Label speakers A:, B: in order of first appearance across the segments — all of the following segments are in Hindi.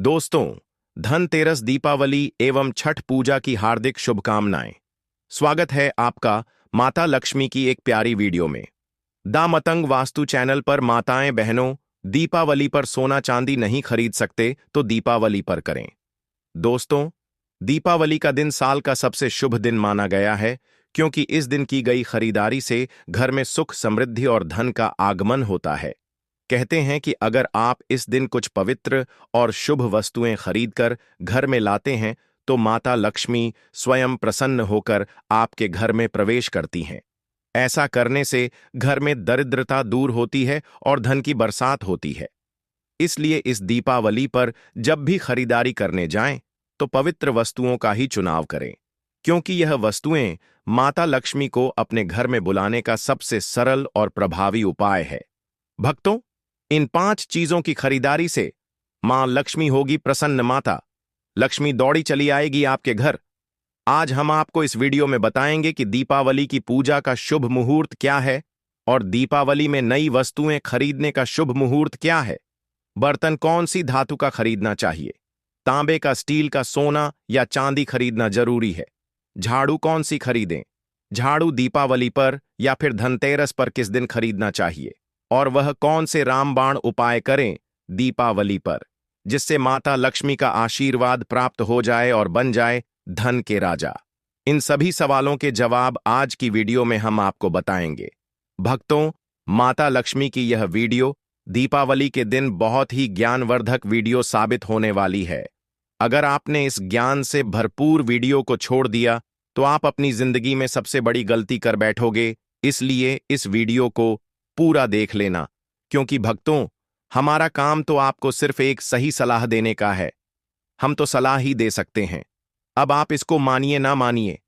A: दोस्तों, धनतेरस, दीपावली एवं छठ पूजा की हार्दिक शुभकामनाएं। स्वागत है आपका माता लक्ष्मी की एक प्यारी वीडियो में। दा मतंग वास्तु चैनल पर माताएं बहनों, दीपावली पर सोना चांदी नहीं खरीद सकते तो दीपावली पर करें। दोस्तों, दीपावली का दिन साल का सबसे शुभ दिन माना गया है, क्योंकि इस दिन की गई खरीदारी से घर में सुख, समृद्धि और धन का आगमन होता है। कहते हैं कि अगर आप इस दिन कुछ पवित्र और शुभ वस्तुएं खरीदकर घर में लाते हैं तो माता लक्ष्मी स्वयं प्रसन्न होकर आपके घर में प्रवेश करती हैं। ऐसा करने से घर में दरिद्रता दूर होती है और धन की बरसात होती है। इसलिए इस दीपावली पर जब भी खरीदारी करने जाएं तो पवित्र वस्तुओं का ही चुनाव करें, क्योंकि यह वस्तुएं माता लक्ष्मी को अपने घर में बुलाने का सबसे सरल और प्रभावी उपाय है। भक्तों, इन 5 चीजों की खरीदारी से मां लक्ष्मी होगी प्रसन्न। माता लक्ष्मी दौड़ी चली आएगी आपके घर। आज हम आपको इस वीडियो में बताएंगे कि दीपावली की पूजा का शुभ मुहूर्त क्या है और दीपावली में नई वस्तुएं खरीदने का शुभ मुहूर्त क्या है। बर्तन कौन सी धातु का खरीदना चाहिए, तांबे का, स्टील का, सोना या चांदी खरीदना जरूरी है। झाड़ू कौन सी खरीदें, झाड़ू दीपावली पर या फिर धनतेरस पर किस दिन खरीदना चाहिए, और वह कौन से रामबाण उपाय करें दीपावली पर, जिससे माता लक्ष्मी का आशीर्वाद प्राप्त हो जाए और बन जाए धन के राजा। इन सभी सवालों के जवाब आज की वीडियो में हम आपको बताएंगे। भक्तों, माता लक्ष्मी की यह वीडियो दीपावली के दिन बहुत ही ज्ञानवर्धक वीडियो साबित होने वाली है। अगर आपने इस ज्ञान से भरपूर वीडियो को छोड़ दिया तो आप अपनी जिंदगी में सबसे बड़ी गलती कर बैठोगे। इसलिए इस वीडियो को पूरा देख लेना, क्योंकि भक्तों, हमारा काम तो आपको सिर्फ एक सही सलाह देने का है। हम तो सलाह ही दे सकते हैं। अब आप इसको मानिए ना मानिए,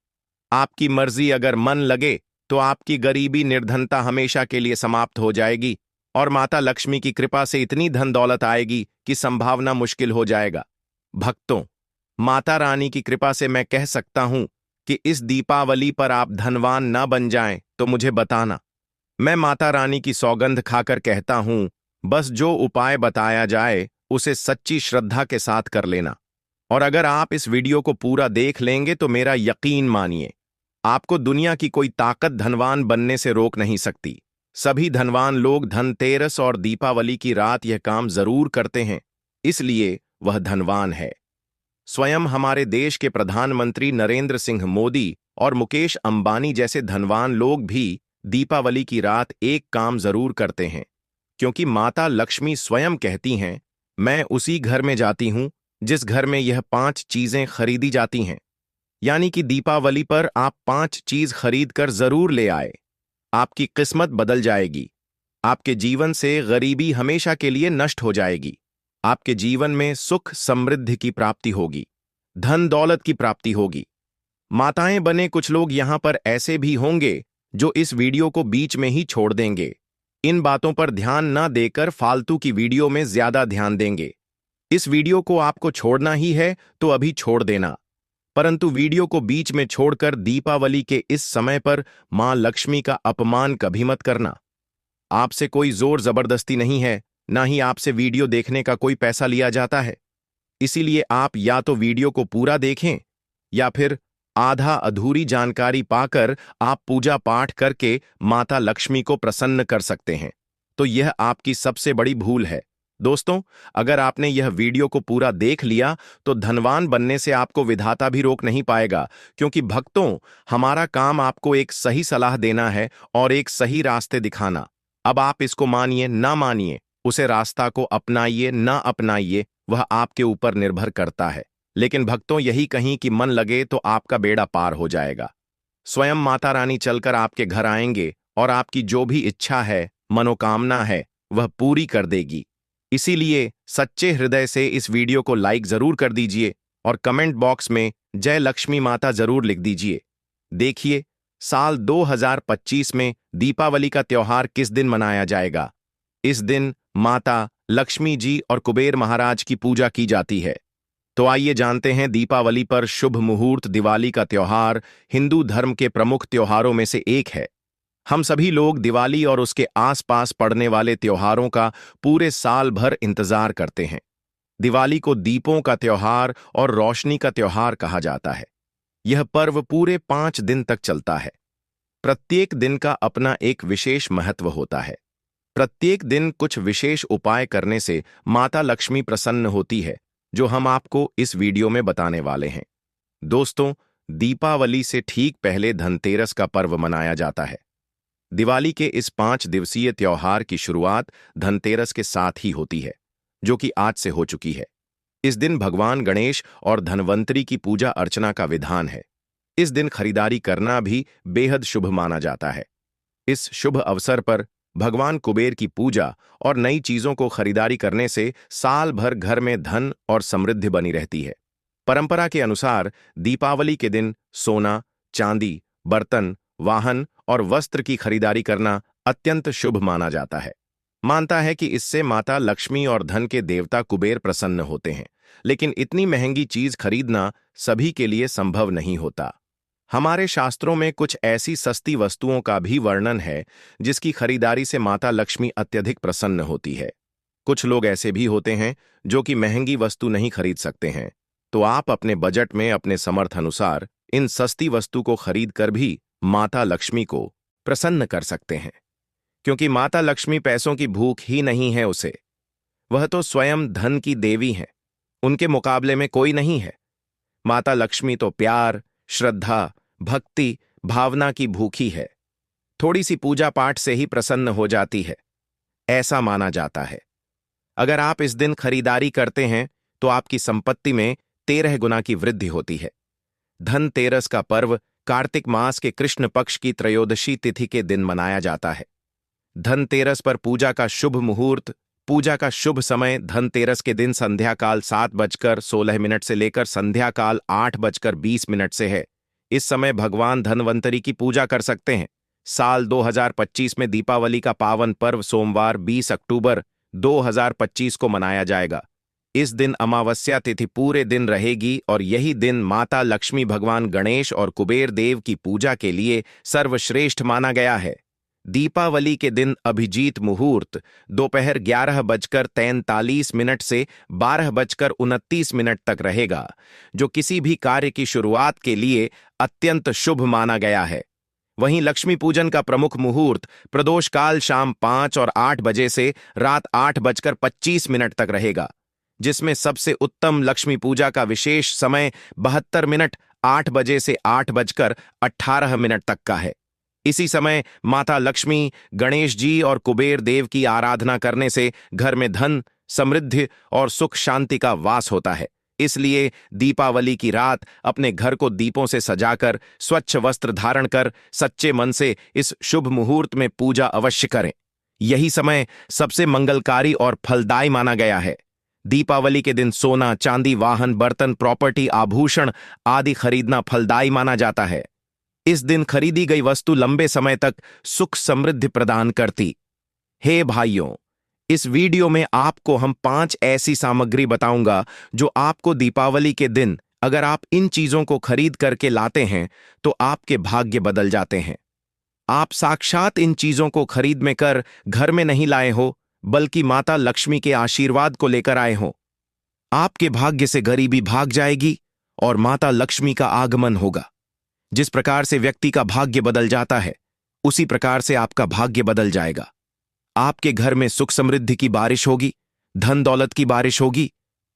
A: आपकी मर्जी। अगर मन लगे तो आपकी गरीबी, निर्धनता हमेशा के लिए समाप्त हो जाएगी और माता लक्ष्मी की कृपा से इतनी धन दौलत आएगी कि संभावना मुश्किल हो जाएगा। भक्तों, माता रानी की कृपा से मैं कह सकता हूं कि इस दीपावली पर आप धनवान ना बन जाएं तो मुझे बताना। मैं माता रानी की सौगंध खाकर कहता हूं, बस जो उपाय बताया जाए उसे सच्ची श्रद्धा के साथ कर लेना। और अगर आप इस वीडियो को पूरा देख लेंगे तो मेरा यकीन मानिए, आपको दुनिया की कोई ताकत धनवान बनने से रोक नहीं सकती। सभी धनवान लोग धनतेरस और दीपावली की रात यह काम जरूर करते हैं, इसलिए वह धनवान है। स्वयं हमारे देश के प्रधानमंत्री नरेंद्र सिंह मोदी और मुकेश अंबानी जैसे धनवान लोग भी दीपावली की रात एक काम जरूर करते हैं, क्योंकि माता लक्ष्मी स्वयं कहती हैं, मैं उसी घर में जाती हूं जिस घर में यह 5 चीजें खरीदी जाती हैं। यानी कि दीपावली पर आप 5 चीज खरीद कर जरूर ले आए। आपकी किस्मत बदल जाएगी। आपके जीवन से गरीबी हमेशा के लिए नष्ट हो जाएगी। आपके जीवन में सुख, समृद्धि की प्राप्ति होगी, धन दौलत की प्राप्ति होगी। माताएं बने कुछ लोग यहां पर ऐसे भी होंगे जो इस वीडियो को बीच में ही छोड़ देंगे। इन बातों पर ध्यान न देकर फालतू की वीडियो में ज्यादा ध्यान देंगे। इस वीडियो को आपको छोड़ना ही है तो अभी छोड़ देना, परंतु वीडियो को बीच में छोड़कर दीपावली के इस समय पर मां लक्ष्मी का अपमान कभी मत करना। आपसे कोई जोर जबरदस्ती नहीं है, ना ही आपसे वीडियो देखने का कोई पैसा लिया जाता है। इसीलिए आप या तो वीडियो को पूरा देखें या फिर आधा अधूरी जानकारी पाकर आप पूजा पाठ करके माता लक्ष्मी को प्रसन्न कर सकते हैं। तो यह आपकी सबसे बड़ी भूल है। दोस्तों, अगर आपने यह वीडियो को पूरा देख लिया तो धनवान बनने से आपको विधाता भी रोक नहीं पाएगा, क्योंकि भक्तों, हमारा काम आपको एक सही सलाह देना है और एक सही रास्ते दिखाना। अब आप इसको मानिए ना मानिए, उसे रास्ता को अपनाइए ना अपनाइए, वह आपके ऊपर निर्भर करता है। लेकिन भक्तों, यही कहीं कि मन लगे तो आपका बेड़ा पार हो जाएगा। स्वयं माता रानी चलकर आपके घर आएंगे और आपकी जो भी इच्छा है, मनोकामना है, वह पूरी कर देगी। इसीलिए सच्चे हृदय से इस वीडियो को लाइक जरूर कर दीजिए और कमेंट बॉक्स में जय लक्ष्मी माता जरूर लिख दीजिए। देखिए, साल 2025 में दीपावली का त्योहार किस दिन मनाया जाएगा। इस दिन माता लक्ष्मी जी और कुबेर महाराज की पूजा की जाती है। तो आइए जानते हैं दीपावली पर शुभ मुहूर्त। दिवाली का त्योहार हिंदू धर्म के प्रमुख त्योहारों में से एक है। हम सभी लोग दिवाली और उसके आसपास पड़ने वाले त्योहारों का पूरे साल भर इंतजार करते हैं। दिवाली को दीपों का त्योहार और रोशनी का त्योहार कहा जाता है। यह पर्व पूरे 5 दिन तक चलता है। प्रत्येक दिन का अपना एक विशेष महत्व होता है। प्रत्येक दिन कुछ विशेष उपाय करने से माता लक्ष्मी प्रसन्न होती है, जो हम आपको इस वीडियो में बताने वाले हैं। दोस्तों, दीपावली से ठीक पहले धनतेरस का पर्व मनाया जाता है। दिवाली के इस 5 दिवसीय त्योहार की शुरुआत धनतेरस के साथ ही होती है, जो कि आज से हो चुकी है। इस दिन भगवान गणेश और धनवंतरी की पूजा अर्चना का विधान है। इस दिन खरीदारी करना भी बेहद शुभ माना जाता है। इस शुभ अवसर पर भगवान कुबेर की पूजा और नई चीजों को खरीदारी करने से साल भर घर में धन और समृद्धि बनी रहती है। परंपरा के अनुसार दीपावली के दिन सोना, चांदी, बर्तन, वाहन और वस्त्र की खरीदारी करना अत्यंत शुभ माना जाता है। मानता है कि इससे माता लक्ष्मी और धन के देवता कुबेर प्रसन्न होते हैं। लेकिन इतनी महंगी चीज खरीदना सभी के लिए संभव नहीं होता। हमारे शास्त्रों में कुछ ऐसी सस्ती वस्तुओं का भी वर्णन है जिसकी खरीदारी से माता लक्ष्मी अत्यधिक प्रसन्न होती है। कुछ लोग ऐसे भी होते हैं जो कि महंगी वस्तु नहीं खरीद सकते हैं, तो आप अपने बजट में अपने समर्थ अनुसार इन सस्ती वस्तु को खरीद कर भी माता लक्ष्मी को प्रसन्न कर सकते हैं। क्योंकि माता लक्ष्मी पैसों की भूख ही नहीं है उसे, वह तो स्वयं धन की देवी हैं। उनके मुकाबले में कोई नहीं है। माता लक्ष्मी तो प्यार, श्रद्धा, भक्ति, भावना की भूखी है। थोड़ी सी पूजा पाठ से ही प्रसन्न हो जाती है, ऐसा माना जाता है। अगर आप इस दिन खरीदारी करते हैं तो आपकी संपत्ति में 13 गुना की वृद्धि होती है। धनतेरस का पर्व कार्तिक मास के कृष्ण पक्ष की त्रयोदशी तिथि के दिन मनाया जाता है। धनतेरस पर पूजा का शुभ मुहूर्त, पूजा का शुभ समय धनतेरस के दिन संध्या काल 7:16 से लेकर संध्या काल 8:20 से है। इस समय भगवान धनवंतरी की पूजा कर सकते हैं। साल 2025 में दीपावली का पावन पर्व सोमवार 20 अक्टूबर 2025 को मनाया जाएगा। इस दिन अमावस्या तिथि पूरे दिन रहेगी और यही दिन माता लक्ष्मी, भगवान गणेश और कुबेर देव की पूजा के लिए सर्वश्रेष्ठ माना गया है। दीपावली के दिन अभिजीत मुहूर्त दोपहर 11:43 से 12:29 तक रहेगा, जो किसी भी कार्य की शुरुआत के लिए अत्यंत शुभ माना गया है। वहीं लक्ष्मी पूजन का प्रमुख मुहूर्त प्रदोष काल शाम 5 और 8 बजे से रात 8:25 तक रहेगा, जिसमें सबसे उत्तम लक्ष्मी पूजा का विशेष समय 72 मिनट 8 बजे से 8:18 तक का है। इसी समय माता लक्ष्मी, गणेश जी और कुबेर देव की आराधना करने से घर में धन, समृद्धि और सुख शांति का वास होता है। इसलिए दीपावली की रात अपने घर को दीपों से सजाकर, स्वच्छ वस्त्र धारण कर सच्चे मन से इस शुभ मुहूर्त में पूजा अवश्य करें। यही समय सबसे मंगलकारी और फलदायी माना गया है। दीपावली के दिन सोना, चांदी, वाहन, बर्तन, प्रॉपर्टी, आभूषण आदि खरीदना फलदायी माना जाता है। इस दिन खरीदी गई वस्तु लंबे समय तक सुख समृद्धि प्रदान करती। हे भाइयों, इस वीडियो में आपको हम 5 ऐसी सामग्री बताऊंगा जो आपको दीपावली के दिन अगर आप इन चीजों को खरीद करके लाते हैं तो आपके भाग्य बदल जाते हैं। आप साक्षात इन चीजों को खरीद में कर घर में नहीं लाए हो, बल्कि माता लक्ष्मी के आशीर्वाद को लेकर आए हो। आपके भाग्य से गरीबी भाग जाएगी और माता लक्ष्मी का आगमन होगा। जिस प्रकार से व्यक्ति का भाग्य बदल जाता है, उसी प्रकार से आपका भाग्य बदल जाएगा। आपके घर में सुख समृद्धि की बारिश होगी, धन दौलत की बारिश होगी।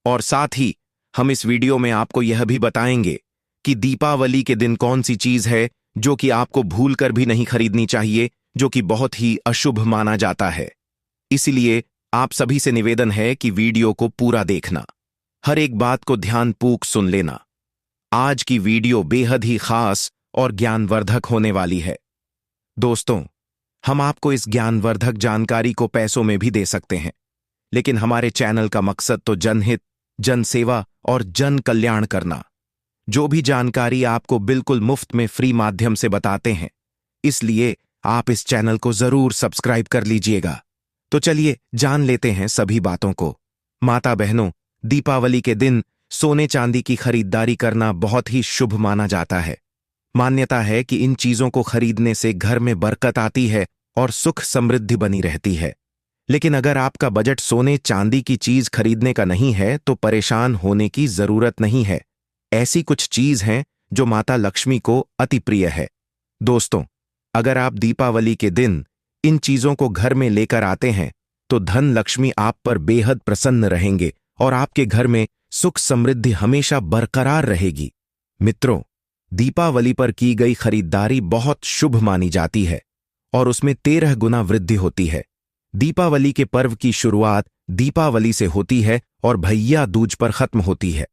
A: और साथ ही हम इस वीडियो में आपको यह भी बताएंगे कि दीपावली के दिन कौन सी चीज है जो कि आपको भूल कर भी नहीं खरीदनी चाहिए, जो कि बहुत ही अशुभ माना जाता है। इसलिए आप सभी से निवेदन है कि वीडियो को पूरा देखना, हर एक बात को ध्यानपूर्वक सुन लेना। आज की वीडियो बेहद ही खास और ज्ञानवर्धक होने वाली है। दोस्तों, हम आपको इस ज्ञानवर्धक जानकारी को पैसों में भी दे सकते हैं, लेकिन हमारे चैनल का मकसद तो जनहित, जनसेवा और जन कल्याण करना। जो भी जानकारी आपको बिल्कुल मुफ्त में फ्री माध्यम से बताते हैं, इसलिए आप इस चैनल को जरूर सब्सक्राइब कर लीजिएगा। तो चलिए जान लेते हैं सभी बातों को। माता बहनों, दीपावली के दिन सोने चांदी की खरीदारी करना बहुत ही शुभ माना जाता है। मान्यता है कि इन चीजों को खरीदने से घर में बरकत आती है और सुख समृद्धि बनी रहती है। लेकिन अगर आपका बजट सोने चांदी की चीज खरीदने का नहीं है तो परेशान होने की जरूरत नहीं है। ऐसी कुछ चीज हैं जो माता लक्ष्मी को अति प्रिय है। दोस्तों, अगर आप दीपावली के दिन इन चीजों को घर में लेकर आते हैं तो धन लक्ष्मी आप पर बेहद प्रसन्न रहेंगे और आपके घर में सुख समृद्धि हमेशा बरकरार रहेगी। मित्रों, दीपावली पर की गई खरीदारी बहुत शुभ मानी जाती है और उसमें 13 गुना वृद्धि होती है। दीपावली के पर्व की शुरुआत दीपावली से होती है और भैया दूज पर खत्म होती है।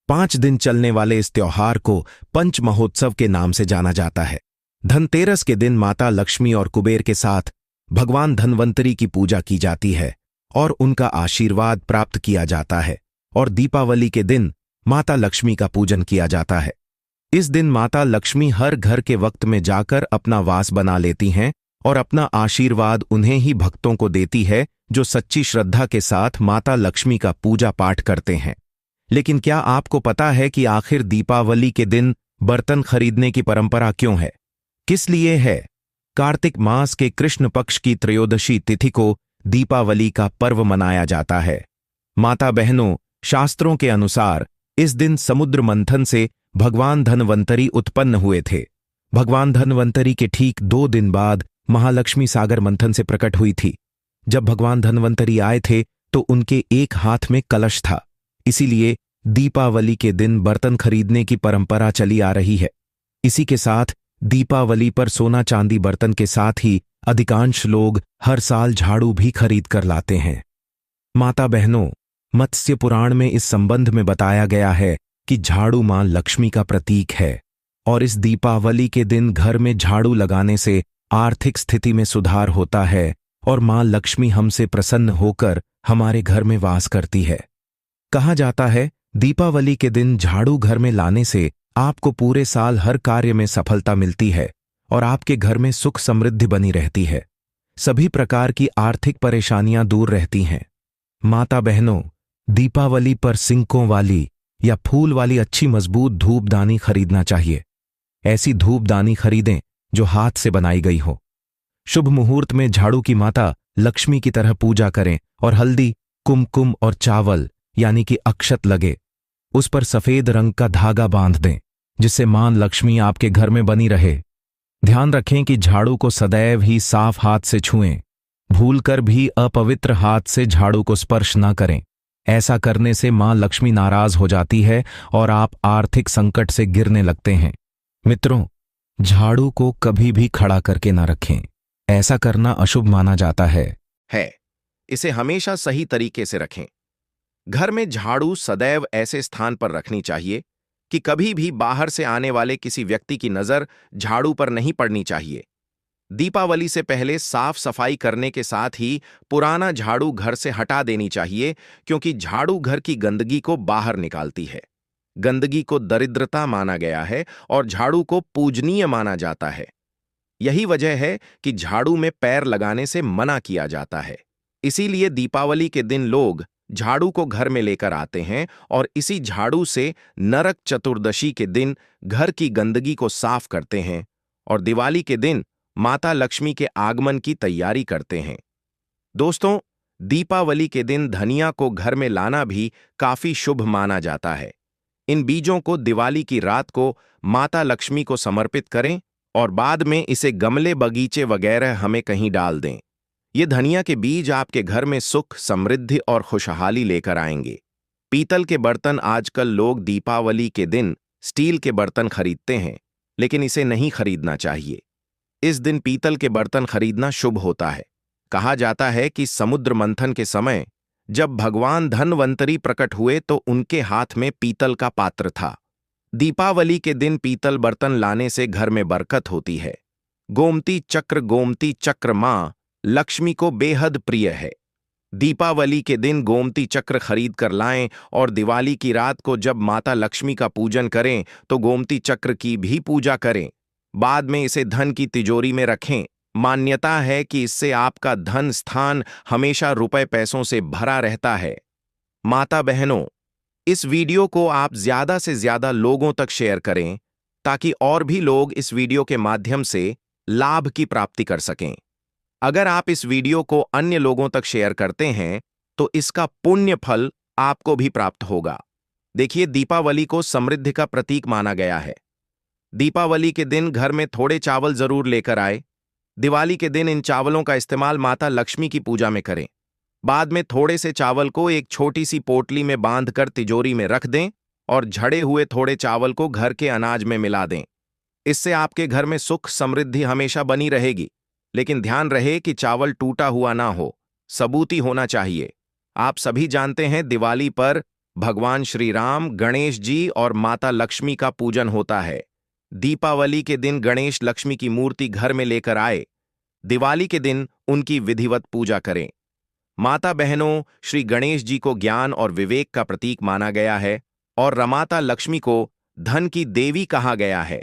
A: 5 दिन चलने वाले इस त्योहार को पंच महोत्सव के नाम से जाना जाता है। धनतेरस के दिन माता लक्ष्मी और कुबेर के साथ भगवान धन्वंतरी की पूजा की जाती है और उनका आशीर्वाद प्राप्त किया जाता है, और दीपावली के दिन माता लक्ष्मी का पूजन किया जाता है। इस दिन माता लक्ष्मी हर घर के वक्त में जाकर अपना वास बना लेती हैं और अपना आशीर्वाद उन्हें ही भक्तों को देती है जो सच्ची श्रद्धा के साथ माता लक्ष्मी का पूजा पाठ करते हैं। लेकिन क्या आपको पता है कि आखिर दीपावली के दिन बर्तन खरीदने की परंपरा क्यों है, किस लिए है? कार्तिक मास के कृष्ण पक्ष की त्रयोदशी तिथि को दीपावली का पर्व मनाया जाता है। माता बहनों, शास्त्रों के अनुसार इस दिन समुद्र मंथन से भगवान धन्वंतरी उत्पन्न हुए थे। भगवान धन्वंतरी के ठीक 2 दिन बाद महालक्ष्मी सागर मंथन से प्रकट हुई थी। जब भगवान धन्वंतरी आए थे तो उनके एक हाथ में कलश था, इसीलिए दीपावली के दिन बर्तन खरीदने की परंपरा चली आ रही है। इसी के साथ दीपावली पर सोना चांदी बर्तन के साथ ही अधिकांश लोग हर साल झाड़ू भी खरीद कर लाते हैं। माता बहनों, मत्स्य पुराण में इस संबंध में बताया गया है कि झाड़ू मां लक्ष्मी का प्रतीक है और इस दीपावली के दिन घर में झाड़ू लगाने से आर्थिक स्थिति में सुधार होता है और मां लक्ष्मी हमसे प्रसन्न होकर हमारे घर में वास करती है। कहा जाता है, दीपावली के दिन झाड़ू घर में लाने से आपको पूरे साल हर कार्य में सफलता मिलती है और आपके घर में सुख समृद्धि बनी रहती है। सभी प्रकार की आर्थिक परेशानियां दूर रहती हैं। माता बहनों, दीपावली पर सिंकों वाली या फूल वाली अच्छी मजबूत धूपदानी खरीदना चाहिए। ऐसी धूपदानी खरीदें जो हाथ से बनाई गई हो। शुभ मुहूर्त में झाड़ू की माता लक्ष्मी की तरह पूजा करें और हल्दी, कुमकुम और चावल यानी कि अक्षत लगे, उस पर सफेद रंग का धागा बांध दें जिससे मां लक्ष्मी आपके घर में बनी रहे। ध्यान रखें कि झाड़ू को सदैव ही साफ हाथ से छुएं। भूलकर भी अपवित्र हाथ से झाड़ू को स्पर्श न करें। ऐसा करने से मां लक्ष्मी नाराज हो जाती है और आप आर्थिक संकट से गिरने लगते हैं। मित्रों, झाड़ू को कभी भी खड़ा करके न रखें, ऐसा करना अशुभ माना जाता है।
B: इसे हमेशा सही तरीके से रखें। घर में झाड़ू सदैव ऐसे स्थान पर रखनी चाहिए कि कभी भी बाहर से आने वाले किसी व्यक्ति की नजर झाड़ू पर नहीं पड़नी चाहिए। दीपावली से पहले साफ सफाई करने के साथ ही पुराना झाड़ू घर से हटा देनी चाहिए, क्योंकि झाड़ू घर की गंदगी को बाहर निकालती है। गंदगी को दरिद्रता माना गया है और झाड़ू को पूजनीय माना जाता है। यही वजह है कि झाड़ू में पैर लगाने से मना किया जाता है। इसीलिए दीपावली के दिन लोग झाड़ू को घर में लेकर आते हैं और इसी झाड़ू से नरक चतुर्दशी के दिन घर की गंदगी को साफ करते हैं और दिवाली के दिन माता लक्ष्मी के आगमन की तैयारी करते हैं। दोस्तों, दीपावली के दिन धनिया को घर में लाना भी काफी शुभ माना जाता है। इन बीजों को दिवाली की रात को माता लक्ष्मी को समर्पित करें और बाद में इसे गमले, बगीचे वगैरह हमें कहीं डाल दें। ये धनिया के बीज आपके घर में सुख, समृद्धि और खुशहाली लेकर आएंगे। पीतल के बर्तन आजकल लोग दीपावली के दिन स्टील के बर्तन खरीदते हैं, लेकिन इसे नहीं खरीदना चाहिए। इस दिन पीतल के बर्तन खरीदना शुभ होता है। कहा जाता है कि समुद्र मंथन के समय जब भगवान धन्वंतरी प्रकट हुए तो उनके हाथ में पीतल का पात्र था। दीपावली के दिन पीतल बर्तन लाने से घर में बरकत होती है। गोमती चक्र मां लक्ष्मी को बेहद प्रिय है। दीपावली के दिन गोमती चक्र खरीद कर लाएं और दिवाली की रात को जब माता लक्ष्मी का पूजन करें तो गोमती चक्र की भी पूजा करें। बाद में इसे धन की तिजोरी में रखें। मान्यता है कि इससे आपका धन स्थान हमेशा रुपए पैसों से भरा रहता है। माता बहनों, इस वीडियो को आप ज्यादा से ज्यादा लोगों तक शेयर करें ताकि और भी लोग इस वीडियो के माध्यम से लाभ की प्राप्ति कर सकें। अगर आप इस वीडियो को अन्य लोगों तक शेयर करते हैं तो इसका पुण्य फल आपको भी प्राप्त होगा। देखिए, दीपावली को समृद्धि का प्रतीक माना गया है। दीपावली के दिन घर में थोड़े चावल जरूर लेकर आए। दिवाली के दिन इन चावलों का इस्तेमाल माता लक्ष्मी की पूजा में करें। बाद में थोड़े से चावल को एक छोटी सी पोटली में बांधकर तिजोरी में रख दें और झड़े हुए थोड़े चावल को घर के अनाज में मिला दें। इससे आपके घर में सुख समृद्धि हमेशा बनी रहेगी। लेकिन ध्यान रहे कि चावल टूटा हुआ ना हो, सबूती होना चाहिए। आप सभी जानते हैं, दिवाली पर भगवान श्री राम, गणेश जी और माता लक्ष्मी का पूजन होता है। दीपावली के दिन गणेश लक्ष्मी की मूर्ति घर में लेकर आए। दिवाली के दिन उनकी विधिवत पूजा करें। माता बहनों, श्री गणेश जी को ज्ञान और विवेक का प्रतीक माना गया है और माता लक्ष्मी को धन की देवी कहा गया है।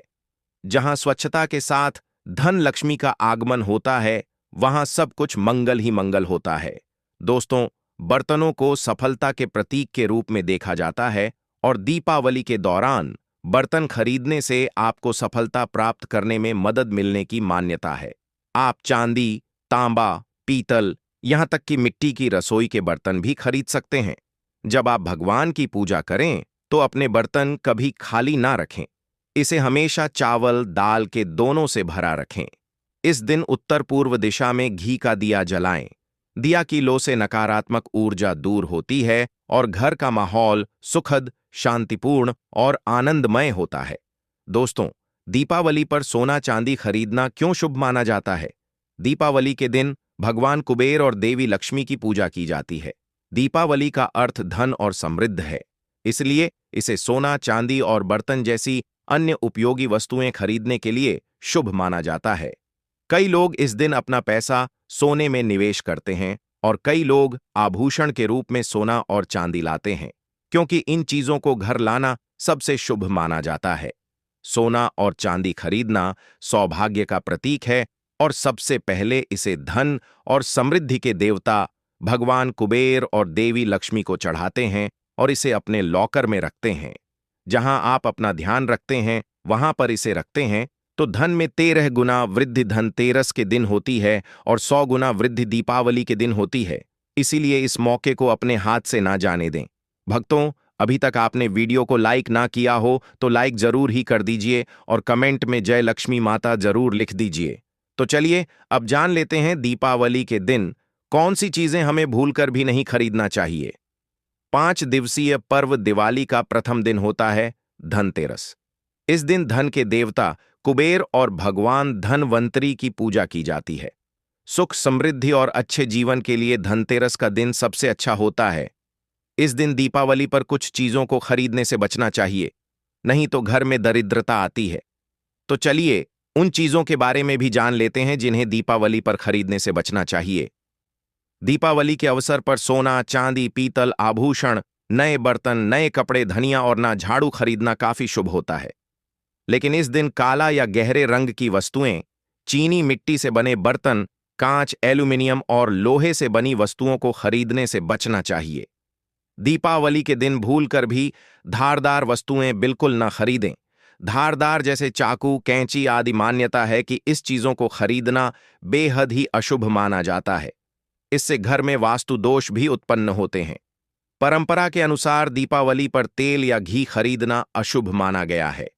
B: जहां स्वच्छता के साथ धन लक्ष्मी का आगमन होता है, वहां सब कुछ मंगल ही मंगल होता है। दोस्तों, बर्तनों को सफलता के प्रतीक के रूप में देखा जाता है और दीपावली के दौरान बर्तन खरीदने से आपको सफलता प्राप्त करने में मदद मिलने की मान्यता है। आप चांदी, तांबा, पीतल, यहां तक कि मिट्टी की रसोई के बर्तन भी खरीद सकते हैं। जब आप भगवान की पूजा करें तो अपने बर्तन कभी खाली ना रखें। इसे हमेशा चावल, दाल के दोनों से भरा रखें। इस दिन उत्तर पूर्व दिशा में घी का दिया जलाएं। दिया की लो से नकारात्मक ऊर्जा दूर होती है और घर का माहौल सुखद, शांतिपूर्ण और आनंदमय होता है। दोस्तों, दीपावली पर सोना चांदी खरीदना क्यों शुभ माना जाता है? दीपावली के दिन भगवान कुबेर और देवी लक्ष्मी की पूजा की जाती है। दीपावली का अर्थ धन और समृद्ध है, इसलिए इसे सोना, चांदी और बर्तन जैसी अन्य उपयोगी वस्तुएं खरीदने के लिए शुभ माना जाता है। कई लोग इस दिन अपना पैसा सोने में निवेश करते हैं और कई लोग आभूषण के रूप में सोना और चांदी लाते हैं, क्योंकि इन चीजों को घर लाना सबसे शुभ माना जाता है। सोना और चांदी खरीदना सौभाग्य का प्रतीक है और सबसे पहले इसे धन और समृद्धि के देवता भगवान कुबेर और देवी लक्ष्मी को चढ़ाते हैं और इसे अपने लॉकर में रखते हैं। जहां आप अपना ध्यान रखते हैं, वहां पर इसे रखते हैं तो धन में 13 गुना वृद्धि धनतेरस के दिन होती है और 100 गुना वृद्धि दीपावली के दिन होती है। इसीलिए इस मौके को अपने हाथ से ना जाने दें। भक्तों, अभी तक आपने वीडियो को लाइक ना किया हो तो लाइक जरूर ही कर दीजिए और कमेंट में जय लक्ष्मी माता जरूर लिख दीजिए। तो चलिए अब जान लेते हैं दीपावली के दिन कौन सी चीजें हमें भूलकर भी नहीं खरीदना चाहिए। 5 दिवसीय पर्व दिवाली का प्रथम दिन होता है धनतेरस। इस दिन धन के देवता कुबेर और भगवान धनवंतरी की पूजा की जाती है। सुख, समृद्धि और अच्छे जीवन के लिए धनतेरस का दिन सबसे अच्छा होता है। इस दिन दीपावली पर कुछ चीजों को खरीदने से बचना चाहिए, नहीं तो घर में दरिद्रता आती है। तो चलिए उन चीजों के बारे में भी जान लेते हैं जिन्हें दीपावली पर खरीदने से बचना चाहिए। दीपावली के अवसर पर सोना, चांदी, पीतल, आभूषण, नए बर्तन, नए कपड़े, धनिया और ना झाड़ू खरीदना काफी शुभ होता है। लेकिन इस दिन काला या गहरे रंग की वस्तुएं, चीनी मिट्टी से बने बर्तन, कांच, एल्यूमिनियम और लोहे से बनी वस्तुओं को खरीदने से बचना चाहिए। दीपावली के दिन भूलकर भी धारदार वस्तुएं बिल्कुल न खरीदें। धारदार जैसे चाकू, कैंची आदि मान्यता है कि इस चीजों को खरीदना बेहद ही अशुभ माना जाता है। इससे घर में वास्तु दोष भी उत्पन्न होते हैं। परंपरा के अनुसार दीपावली पर तेल या घी खरीदना अशुभ माना गया है।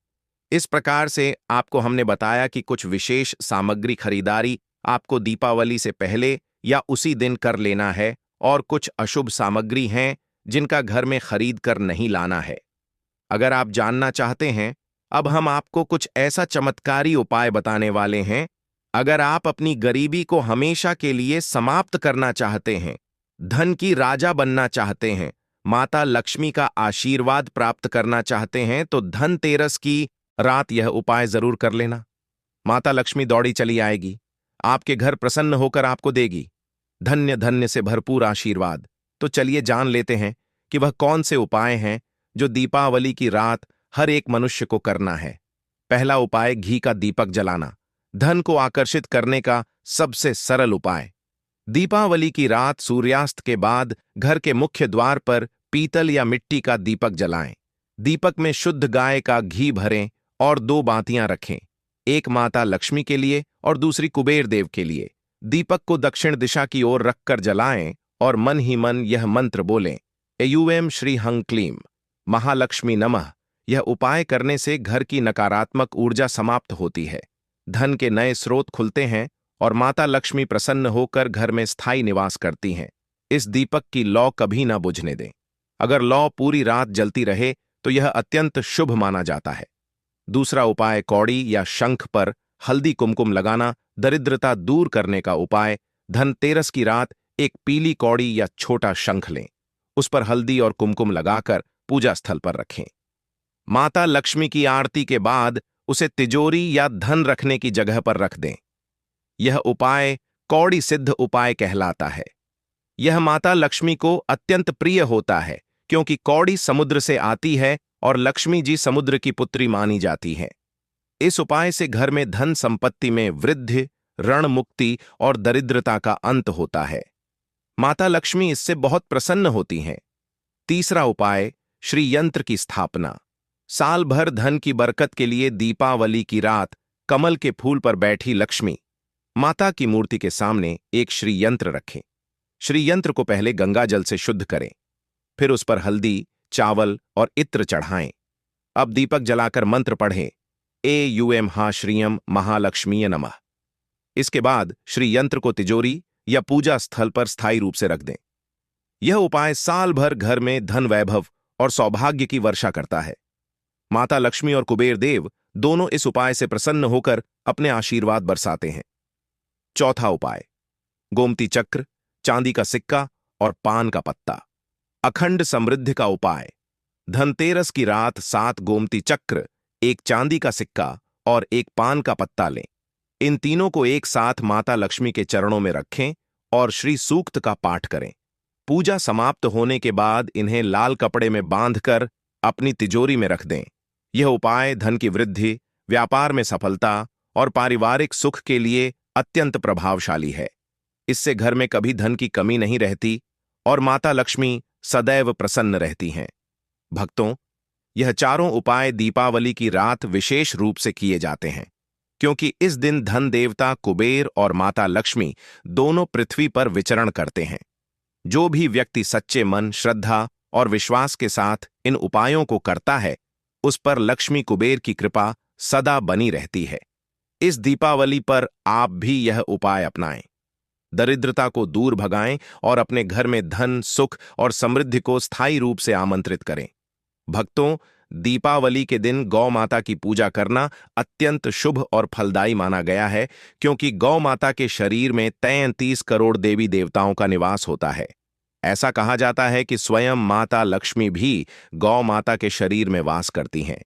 B: इस प्रकार से आपको हमने बताया कि कुछ विशेष सामग्री खरीदारी आपको दीपावली से पहले या उसी दिन कर लेना है और कुछ अशुभ सामग्री हैं जिनका घर में खरीद कर नहीं लाना है। अगर आप जानना चाहते हैं, अब हम आपको कुछ ऐसा चमत्कारी उपाय बताने वाले हैं। अगर आप अपनी गरीबी को हमेशा के लिए समाप्त करना चाहते हैं, धन की राजा बनना चाहते हैं, माता लक्ष्मी का आशीर्वाद प्राप्त करना चाहते हैं, तो धनतेरस की रात यह उपाय जरूर कर लेना। माता लक्ष्मी दौड़ी चली आएगी, आपके घर प्रसन्न होकर आपको देगी धन्य धन्य से भरपूर आशीर्वाद। तो चलिए जान लेते हैं कि वह कौन से उपाय हैं जो दीपावली की रात हर एक मनुष्य को करना है। पहला उपाय, घी का दीपक जलाना, धन को आकर्षित करने का सबसे सरल उपाय। दीपावली की रात सूर्यास्त के बाद घर के मुख्य द्वार पर पीतल या मिट्टी का दीपक जलाएं। दीपक में शुद्ध गाय का घी भरें और 2 बातियां रखें, एक माता लक्ष्मी के लिए और दूसरी कुबेर देव के लिए। दीपक को दक्षिण दिशा की ओर रखकर जलाएं और मन ही मन यह मंत्र बोलें, एयूएम श्री हं क्लीम महालक्ष्मी नमः। यह उपाय करने से घर की नकारात्मक ऊर्जा समाप्त होती है, धन के नए स्रोत खुलते हैं और माता लक्ष्मी प्रसन्न होकर घर में स्थायी निवास करती हैं। इस दीपक की लौ कभी न बुझने दें। अगर लौ पूरी रात जलती रहे तो यह अत्यंत शुभ माना जाता है। दूसरा उपाय, कौड़ी या शंख पर हल्दी कुमकुम लगाना, दरिद्रता दूर करने का उपाय। धनतेरस की रात एक पीली कौड़ी या छोटा शंख लें, उस पर हल्दी और कुमकुम लगाकर पूजा स्थल पर रखें। माता लक्ष्मी की आरती के बाद उसे तिजोरी या धन रखने की जगह पर रख दें। यह उपाय कौड़ी सिद्ध उपाय कहलाता है। यह माता लक्ष्मी को अत्यंत प्रिय होता है क्योंकि कौड़ी समुद्र से आती है और लक्ष्मी जी समुद्र की पुत्री मानी जाती है। इस उपाय से घर में धन संपत्ति में वृद्धि, ऋण मुक्ति और दरिद्रता का अंत होता है। माता लक्ष्मी इससे बहुत प्रसन्न होती हैं। तीसरा उपाय, श्री यंत्र की स्थापना। साल भर धन की बरकत के लिए दीपावली की रात कमल के फूल पर बैठी लक्ष्मी माता की मूर्ति के सामने एक श्री यंत्र रखें। श्री यंत्र को पहले गंगा जल से शुद्ध करें, फिर उस पर हल्दी, चावल और इत्र चढ़ाएं। अब दीपक जलाकर मंत्र पढ़ें, एयूएम हा श्रियम महालक्ष्मीय नमः। इसके बाद श्री यंत्र को तिजोरी या पूजा स्थल पर स्थायी रूप से रख दें। यह उपाय साल भर घर में धन वैभव और सौभाग्य की वर्षा करता है। माता लक्ष्मी और कुबेर देव दोनों इस उपाय से प्रसन्न होकर अपने आशीर्वाद बरसाते हैं। चौथा उपाय, गोमती चक्र, चांदी का सिक्का और पान का पत्ता। अखंड समृद्धि का उपाय, धनतेरस की रात 7 गोमती चक्र, एक चांदी का सिक्का और एक पान का पत्ता लें। इन तीनों को एक साथ माता लक्ष्मी के चरणों में रखें और श्री सूक्त का पाठ करें। पूजा समाप्त होने के बाद इन्हें लाल कपड़े में बांधकर अपनी तिजोरी में रख दें। यह उपाय धन की वृद्धि, व्यापार में सफलता और पारिवारिक सुख के लिए अत्यंत प्रभावशाली है। इससे घर में कभी धन की कमी नहीं रहती और माता लक्ष्मी सदैव प्रसन्न रहती हैं। भक्तों, यह चारों उपाय दीपावली की रात विशेष रूप से किए जाते हैं क्योंकि इस दिन धन देवता कुबेर और माता लक्ष्मी दोनों पृथ्वी पर विचरण करते हैं। जो भी व्यक्ति सच्चे मन, श्रद्धा और विश्वास के साथ इन उपायों को करता है, उस पर लक्ष्मी कुबेर की कृपा सदा बनी रहती है। इस दीपावली पर आप भी यह उपाय अपनाएं, दरिद्रता को दूर भगाएं और अपने घर में धन, सुख और समृद्धि को स्थायी रूप से आमंत्रित करें। भक्तों, दीपावली के दिन गौ माता की पूजा करना अत्यंत शुभ और फलदायी माना गया है क्योंकि गौ माता के शरीर में 33 करोड़ देवी देवताओं का निवास होता है। ऐसा कहा जाता है कि स्वयं माता लक्ष्मी भी गौ माता के शरीर में वास करती हैं।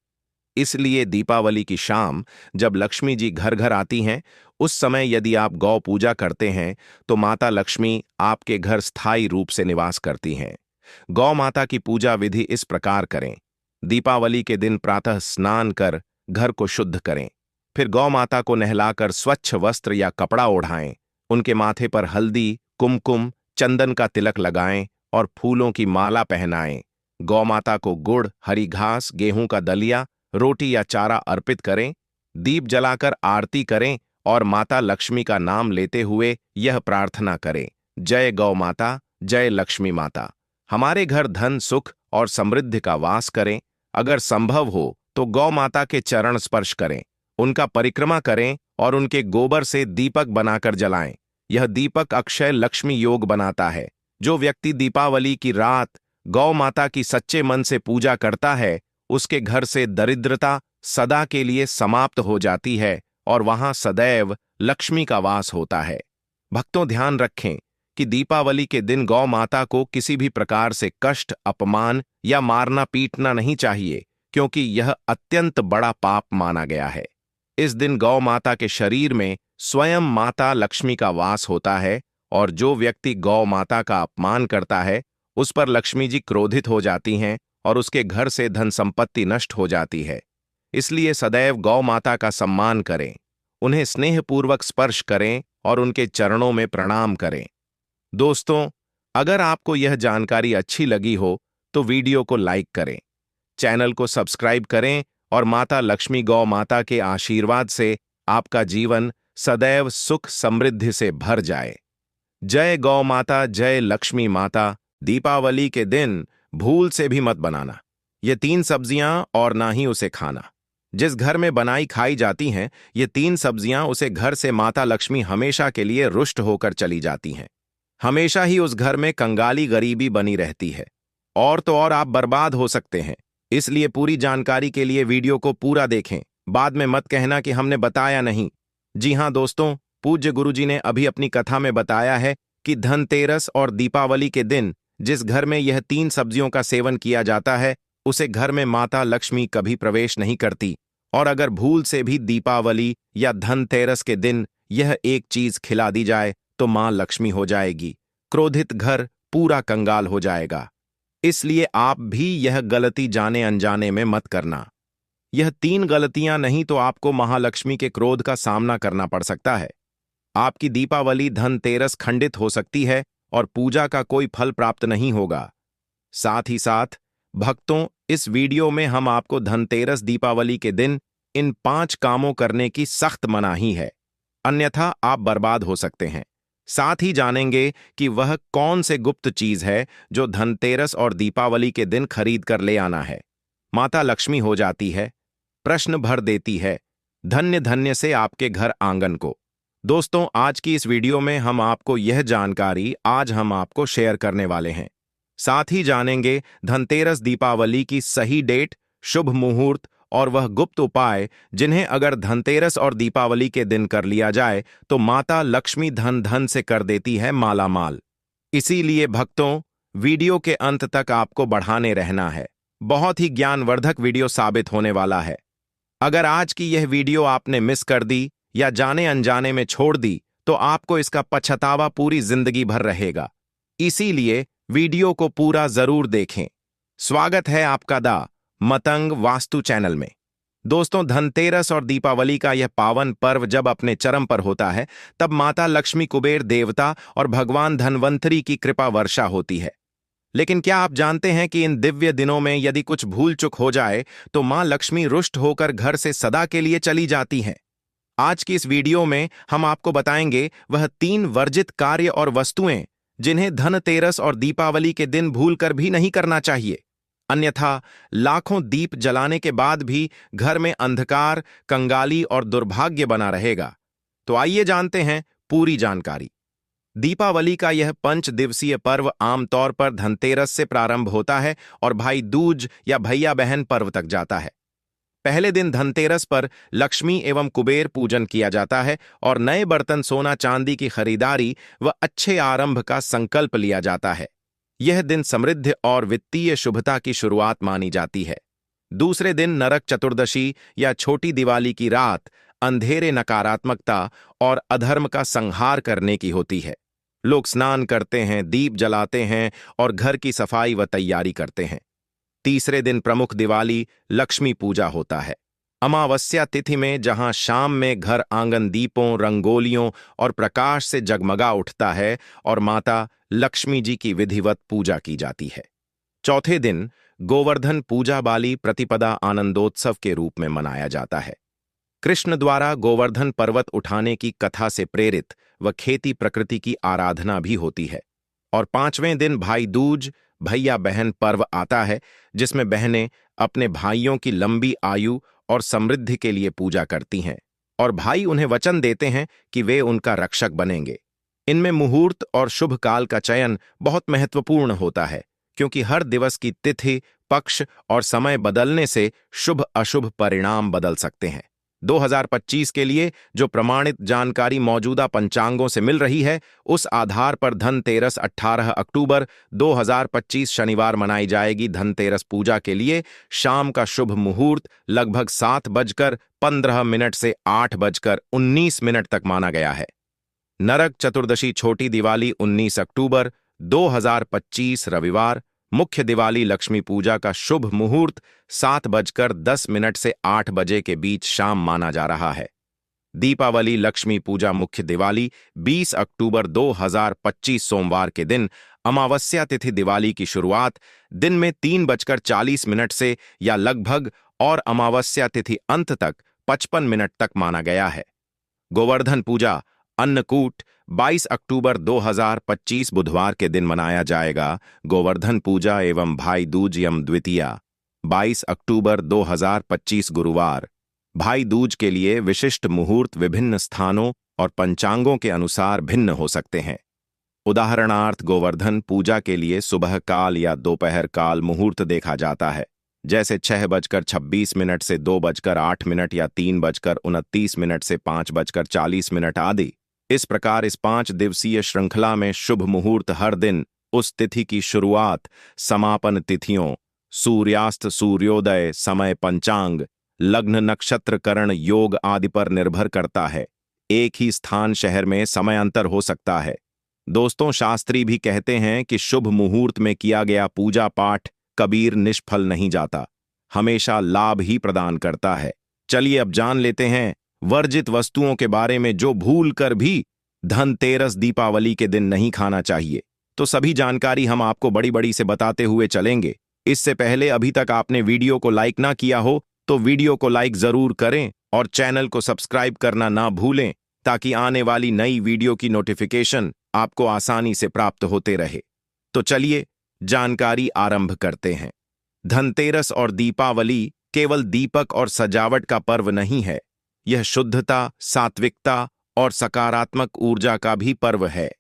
B: इसलिए दीपावली की शाम जब लक्ष्मी जी घर घर आती हैं, उस समय यदि आप गौ पूजा करते हैं तो माता लक्ष्मी आपके घर स्थायी रूप से निवास करती हैं। गौ माता की पूजा विधि इस प्रकार करें। दीपावली के दिन प्रातः स्नान कर घर को शुद्ध करें, फिर गौ माता को नहलाकर स्वच्छ वस्त्र या कपड़ा ओढ़ाएं, उनके माथे पर हल्दी, कुमकुम, चंदन का तिलक लगाएं और फूलों की माला पहनाएं। गौ माता को गुड़, हरी घास, गेहूं का दलिया, रोटी या चारा अर्पित करें। दीप जलाकर आरती करें और माता लक्ष्मी का नाम लेते हुए यह प्रार्थना करें, जय गौ माता, जय लक्ष्मी माता। हमारे घर धन, सुख और समृद्धि का वास करें। अगर संभव हो तो गौ माता के चरण स्पर्श करें, उनका परिक्रमा करें और उनके गोबर से दीपक बनाकर जलाएं। यह दीपक अक्षय लक्ष्मी योग बनाता है। जो व्यक्ति दीपावली की रात गौ माता की सच्चे मन से पूजा करता है, उसके घर से दरिद्रता सदा के लिए समाप्त हो जाती है और वहां सदैव लक्ष्मी का वास होता है। भक्तों, ध्यान रखें कि दीपावली के दिन गौ माता को किसी भी प्रकार से कष्ट, अपमान या मारना पीटना नहीं चाहिए क्योंकि यह अत्यंत बड़ा पाप माना गया है। इस दिन गौ माता के शरीर में स्वयं माता लक्ष्मी का वास होता है और जो व्यक्ति गौ माता का अपमान करता है, उस पर लक्ष्मी जी क्रोधित हो जाती हैं और उसके घर से धन संपत्ति नष्ट हो जाती है। इसलिए सदैव गौ माता का सम्मान करें, उन्हें स्नेहपूर्वक स्पर्श करें और उनके चरणों में प्रणाम करें। दोस्तों, अगर आपको यह जानकारी अच्छी लगी हो तो वीडियो को लाइक करें, चैनल को सब्सक्राइब करें और माता लक्ष्मी गौ माता के आशीर्वाद से आपका जीवन सदैव सुख समृद्धि से भर जाए। जय गौ माता, जय लक्ष्मी माता। दीपावली के दिन भूल से भी मत बनाना ये 3 सब्जियां और ना ही उसे खाना। जिस घर में बनाई खाई जाती हैं ये 3 सब्जियां, उसे घर से माता लक्ष्मी हमेशा के लिए रुष्ट होकर चली जाती हैं। हमेशा ही उस घर में कंगाली गरीबी बनी रहती है और तो और आप बर्बाद हो सकते हैं। इसलिए पूरी जानकारी के लिए वीडियो को पूरा देखें, बाद में मत कहना कि हमने बताया नहीं। जी हां दोस्तों, पूज्य गुरुजी ने अभी अपनी कथा में बताया है कि धनतेरस और दीपावली के दिन जिस घर में यह 3 सब्जियों का सेवन किया जाता है उसे घर में माता लक्ष्मी कभी प्रवेश नहीं करती। और अगर भूल से भी दीपावली या धनतेरस के दिन यह एक चीज खिला दी जाए तो मां लक्ष्मी हो जाएगी, क्रोधित घर पूरा कंगाल हो जाएगा। इसलिए आप भी यह गलती जाने अनजाने में मत करना। यह 3 गलतियां नहीं तो आपको महालक्ष्मी के क्रोध का सामना करना पड़ सकता है। आपकी दीपावली धनतेरस खंडित हो सकती है और पूजा का कोई फल प्राप्त नहीं होगा। साथ ही साथ भक्तों, इस वीडियो में हम आपको धनतेरस दीपावली के दिन इन 5 कामों करने की सख्त मनाही है, अन्यथा आप बर्बाद हो सकते हैं। साथ ही जानेंगे कि वह कौन से गुप्त चीज है जो धनतेरस और दीपावली के दिन खरीद कर ले आना है। माता लक्ष्मी हो जाती है, प्रश्न भर देती है, धन्य धन्य से आपके घर आंगन को। दोस्तों, आज की इस वीडियो में हम आपको यह जानकारी आज हम आपको शेयर करने वाले हैं। साथ ही जानेंगे धनतेरस दीपावली की सही डेट, शुभ मुहूर्त और वह गुप्त उपाय जिन्हें अगर धनतेरस और दीपावली के दिन कर लिया जाए तो माता लक्ष्मी धन धन से कर देती है माला माल। इसीलिए भक्तों, वीडियो के अंत तक आपको बढ़ाने रहना है। बहुत ही ज्ञानवर्धक वीडियो साबित होने वाला है। अगर आज की यह वीडियो आपने मिस कर दी या जाने अनजाने में छोड़ दी तो आपको इसका पछतावा पूरी जिंदगी भर रहेगा। इसीलिए वीडियो को पूरा जरूर देखें। स्वागत है आपका दा मतंग वास्तु चैनल में। दोस्तों, धनतेरस और दीपावली का यह पावन पर्व जब अपने चरम पर होता है तब माता लक्ष्मी, कुबेर देवता और भगवान धनवंतरी की कृपा वर्षा होती है। लेकिन क्या आप जानते हैं कि इन दिव्य दिनों में यदि कुछ भूल चुक हो जाए तो मां लक्ष्मी रुष्ट होकर घर से सदा के लिए चली जाती हैं। आज की इस वीडियो में हम आपको बताएंगे वह 3 वर्जित कार्य और वस्तुएं जिन्हें धनतेरस और दीपावली के दिन भूलकर भी नहीं करना चाहिए, अन्यथा लाखों दीप जलाने के बाद भी घर में अंधकार, कंगाली और दुर्भाग्य बना रहेगा। तो आइए जानते हैं पूरी जानकारी। दीपावली का यह 5 दिवसीय पर्व आमतौर पर धनतेरस से प्रारंभ होता है और भाई दूज या भैया बहन पर्व तक जाता है। पहले दिन धनतेरस पर लक्ष्मी एवं कुबेर पूजन किया जाता है और नए बर्तन, सोना चांदी की खरीदारी व अच्छे आरंभ का संकल्प लिया जाता है। यह दिन समृद्धि और वित्तीय शुभता की शुरुआत मानी जाती है। दूसरे दिन नरक चतुर्दशी या छोटी दिवाली की रात अंधेरे, नकारात्मकता और अधर्म का संहार करने की होती है। लोग स्नान करते हैं, दीप जलाते हैं और घर की सफाई व तैयारी करते हैं। तीसरे दिन प्रमुख दिवाली लक्ष्मी पूजा होता है। अमावस्या तिथि में जहां शाम में घर आंगन दीपों, रंगोलियों और प्रकाश से जगमगा उठता है और माता लक्ष्मी जी की विधिवत पूजा की जाती है। चौथे दिन गोवर्धन पूजा बाली प्रतिपदा आनंदोत्सव के रूप में मनाया जाता है। कृष्ण द्वारा गोवर्धन पर्वत उठाने की कथा से प्रेरित व खेती प्रकृति की आराधना भी होती है। और 5वें दिन भाई दूज, भैया बहन पर्व आता है जिसमें बहनें अपने भाइयों की लंबी आयु और समृद्धि के लिए पूजा करती हैं और भाई उन्हें वचन देते हैं कि वे उनका रक्षक बनेंगे। इनमें मुहूर्त और शुभ काल का चयन बहुत महत्वपूर्ण होता है क्योंकि हर दिवस की तिथि, पक्ष और समय बदलने से शुभ अशुभ परिणाम बदल सकते हैं। 2025 के लिए जो प्रमाणित जानकारी मौजूदा पंचांगों से मिल रही है उस आधार पर धनतेरस 18 अक्टूबर 2025 शनिवार मनाई जाएगी। धनतेरस पूजा के लिए शाम का शुभ मुहूर्त लगभग 7:15 से 8:19 तक माना गया है। नरक चतुर्दशी छोटी दिवाली 19 अक्टूबर 2025 रविवार। मुख्य दिवाली लक्ष्मी पूजा का शुभ मुहूर्त 7:10 से 8 बजे के बीच शाम माना जा रहा है। दीपावली लक्ष्मी पूजा मुख्य दिवाली 20 अक्टूबर 2025 सोमवार के दिन। अमावस्या तिथि दिवाली की शुरुआत दिन में 3:40 से या लगभग और अमावस्या तिथि अंत तक 55 मिनट तक माना गया है।
A: गोवर्धन पूजा अन्नकूट 22 अक्टूबर 2025 बुधवार के दिन मनाया जाएगा। गोवर्धन पूजा एवं भाई दूज यम द्वितीया 22 अक्टूबर 2025 गुरुवार। भाई दूज के लिए विशिष्ट मुहूर्त विभिन्न स्थानों और पंचांगों के अनुसार भिन्न हो सकते हैं। उदाहरणार्थ गोवर्धन पूजा के लिए सुबह काल या दोपहर काल मुहूर्त देखा जाता है, जैसे 6:26 से 2:08 या 3:29 से 5:40 आदि। इस प्रकार इस 5 दिवसीय श्रृंखला में शुभ मुहूर्त हर दिन उस तिथि की शुरुआत, समापन तिथियों, सूर्यास्त सूर्योदय समय, पंचांग, लग्न नक्षत्र करण योग आदि पर निर्भर करता है। एक ही स्थान शहर में समय अंतर हो सकता है। दोस्तों, शास्त्री भी कहते हैं कि शुभ मुहूर्त में किया गया पूजा पाठ कबीर निष्फल नहीं जाता, हमेशा लाभ ही प्रदान करता है। चलिए अब जान लेते हैं वर्जित वस्तुओं के बारे में जो भूल कर भी धनतेरस दीपावली के दिन नहीं खाना चाहिए। तो सभी जानकारी हम आपको बड़ी बड़ी से बताते हुए चलेंगे। इससे पहले अभी तक आपने वीडियो को लाइक ना किया हो तो वीडियो को लाइक जरूर करें और चैनल को सब्सक्राइब करना ना भूलें, ताकि आने वाली नई वीडियो की नोटिफिकेशन आपको आसानी से प्राप्त होते रहे। तो चलिए जानकारी आरंभ करते हैं। धनतेरस और दीपावली केवल दीपक और सजावट का पर्व नहीं है, यह शुद्धता, सात्विकता और सकारात्मक ऊर्जा का भी पर्व है।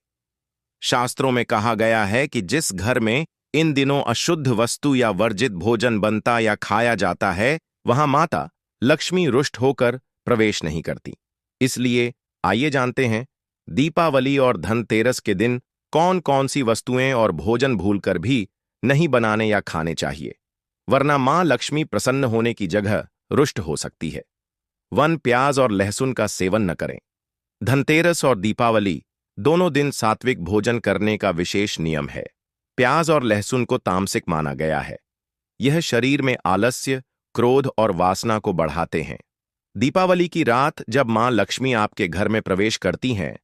A: शास्त्रों में कहा गया है कि जिस घर में इन दिनों अशुद्ध वस्तु या वर्जित भोजन बनता या खाया जाता है, वहां माता लक्ष्मी रुष्ट होकर प्रवेश नहीं करती। इसलिए आइए जानते हैं दीपावली और धनतेरस के दिन कौन कौन सी वस्तुएं और भोजन भूलकर भी नहीं बनाने या खाने चाहिए, वरना मां लक्ष्मी प्रसन्न होने की जगह रुष्ट हो सकती है। प्याज और लहसुन का सेवन न करें। धनतेरस और दीपावली दोनों दिन सात्विक भोजन करने का विशेष नियम है। प्याज और लहसुन को तामसिक माना गया है। यह शरीर में आलस्य, क्रोध और वासना को बढ़ाते हैं। दीपावली की रात जब मां लक्ष्मी आपके घर में प्रवेश करती हैं,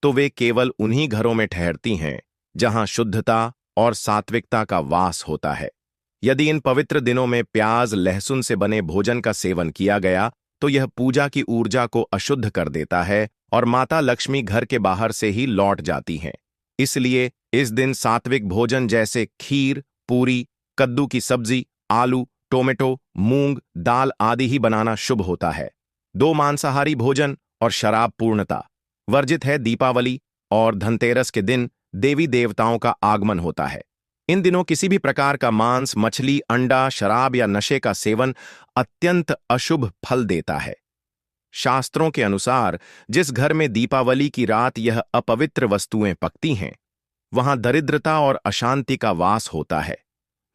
A: तो वे केवल उन्हीं घरों में ठहरती हैं जहां शुद्धता और सात्विकता का वास होता है। यदि इन पवित्र दिनों में प्याज लहसुन से बने भोजन का सेवन किया गया तो यह पूजा की ऊर्जा को अशुद्ध कर देता है और माता लक्ष्मी घर के बाहर से ही लौट जाती हैं। इसलिए इस दिन सात्विक भोजन जैसे खीर, पूरी, कद्दू की सब्जी, आलू, टोमेटो, मूंग, दाल आदि ही बनाना शुभ होता है। 2 मांसाहारी भोजन और शराब पूर्णता वर्जित है। दीपावली और धनतेरस के दिन देवी देवताओं का आगमन होता है। इन दिनों किसी भी प्रकार का मांस, मछली, अंडा, शराब या नशे का सेवन अत्यंत अशुभ फल देता है। शास्त्रों के अनुसार जिस घर में दीपावली की रात यह अपवित्र वस्तुएं पकती हैं, वहां दरिद्रता और अशांति का वास होता है।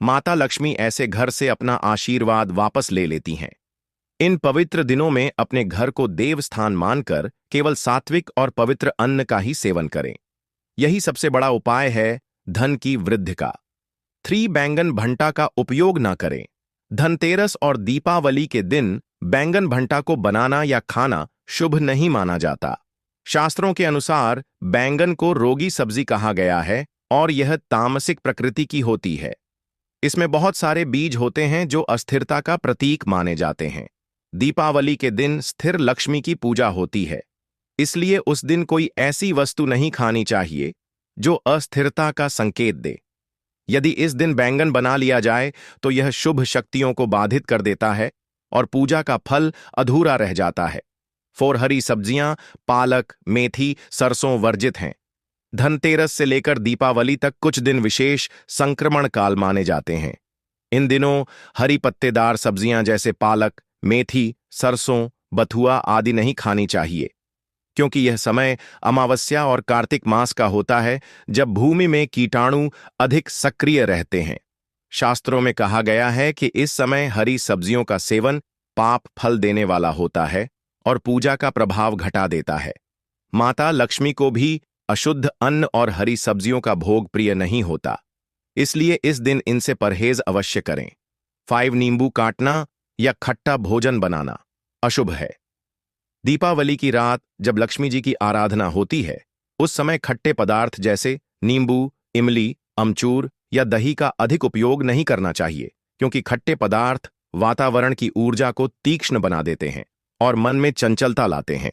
A: माता लक्ष्मी ऐसे घर से अपना आशीर्वाद वापस ले लेती हैं। इन पवित्र दिनों में अपने घर को देव स्थान मानकर केवल सात्विक और पवित्र अन्न का ही सेवन करें। यही सबसे बड़ा उपाय है धन की वृद्धि का। 3 बैंगन भंटा का उपयोग न करें। धनतेरस और दीपावली के दिन बैंगन भंटा को बनाना या खाना शुभ नहीं माना जाता। शास्त्रों के अनुसार बैंगन को रोगी सब्जी कहा गया है और यह तामसिक प्रकृति की होती है। इसमें बहुत सारे बीज होते हैं जो अस्थिरता का प्रतीक माने जाते हैं। दीपावली के दिन स्थिर लक्ष्मी की पूजा होती है, इसलिए उस दिन कोई ऐसी वस्तु नहीं खानी चाहिए जो अस्थिरता का संकेत दे। यदि इस दिन बैंगन बना लिया जाए तो यह शुभ शक्तियों को बाधित कर देता है और पूजा का फल अधूरा रह जाता है। हरी सब्जियां, पालक, मेथी, सरसों वर्जित हैं। धनतेरस से लेकर दीपावली तक कुछ दिन विशेष संक्रमण काल माने जाते हैं। इन दिनों हरी पत्तेदार सब्जियां जैसे पालक, मेथी, सरसों, बथुआ आदि नहीं खानी चाहिए, क्योंकि यह समय अमावस्या और कार्तिक मास का होता है, जब भूमि में कीटाणु अधिक सक्रिय रहते हैं। शास्त्रों में कहा गया है कि इस समय हरी सब्जियों का सेवन पाप फल देने वाला होता है और पूजा का प्रभाव घटा देता है। माता लक्ष्मी को भी अशुद्ध अन्न और हरी सब्जियों का भोग प्रिय नहीं होता, इसलिए इस दिन इनसे परहेज अवश्य करें। 5 नींबू काटना या खट्टा भोजन बनाना अशुभ है। दीपावली की रात जब लक्ष्मी जी की आराधना होती है, उस समय खट्टे पदार्थ जैसे नींबू, इमली, अमचूर या दही का अधिक उपयोग नहीं करना चाहिए, क्योंकि खट्टे पदार्थ वातावरण की ऊर्जा को तीक्ष्ण बना देते हैं और मन में चंचलता लाते हैं।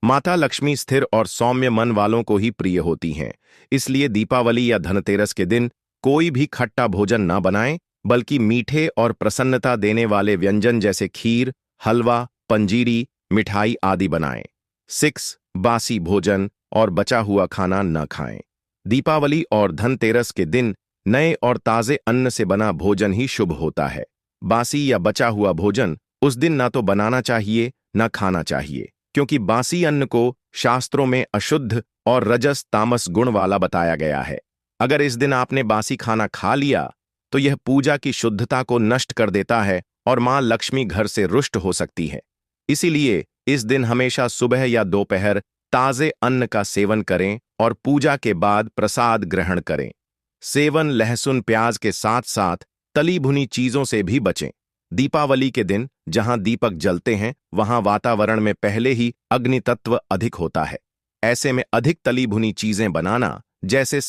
A: माता लक्ष्मी स्थिर और सौम्य मन वालों को ही प्रिय होती हैं। इसलिए दीपावली या धनतेरस के दिन कोई भी खट्टा भोजन ना बनाएं, बल्कि मीठे और प्रसन्नता देने वाले व्यंजन जैसे खीर, हलवा, पंजीरी, मिठाई आदि बनाएं। 6. बासी भोजन और बचा हुआ खाना न खाएं। दीपावली और धनतेरस के दिन नए और ताजे अन्न से बना भोजन ही शुभ होता है। बासी या बचा हुआ भोजन उस दिन ना तो बनाना चाहिए न खाना चाहिए, क्योंकि बासी अन्न को शास्त्रों में अशुद्ध और रजस तामस गुण वाला बताया गया है। अगर इस दिन आपने बासी खाना खा लिया तो यह पूजा की शुद्धता को नष्ट कर देता है और मां लक्ष्मी घर से रुष्ट हो सकती है। इसीलिए इस दिन हमेशा सुबह या दोपहर ताजे अन्न का सेवन करें और पूजा के बाद प्रसाद ग्रहण करें। सेवन लहसुन प्याज के साथ साथ तली भुनी चीजों से भी बचें। दीपावली के दिन जहां दीपक जलते हैं वहां वातावरण में पहले ही अग्नि तत्व अधिक होता है। ऐसे में अधिक तली भुनी चीजें बनाना जैसे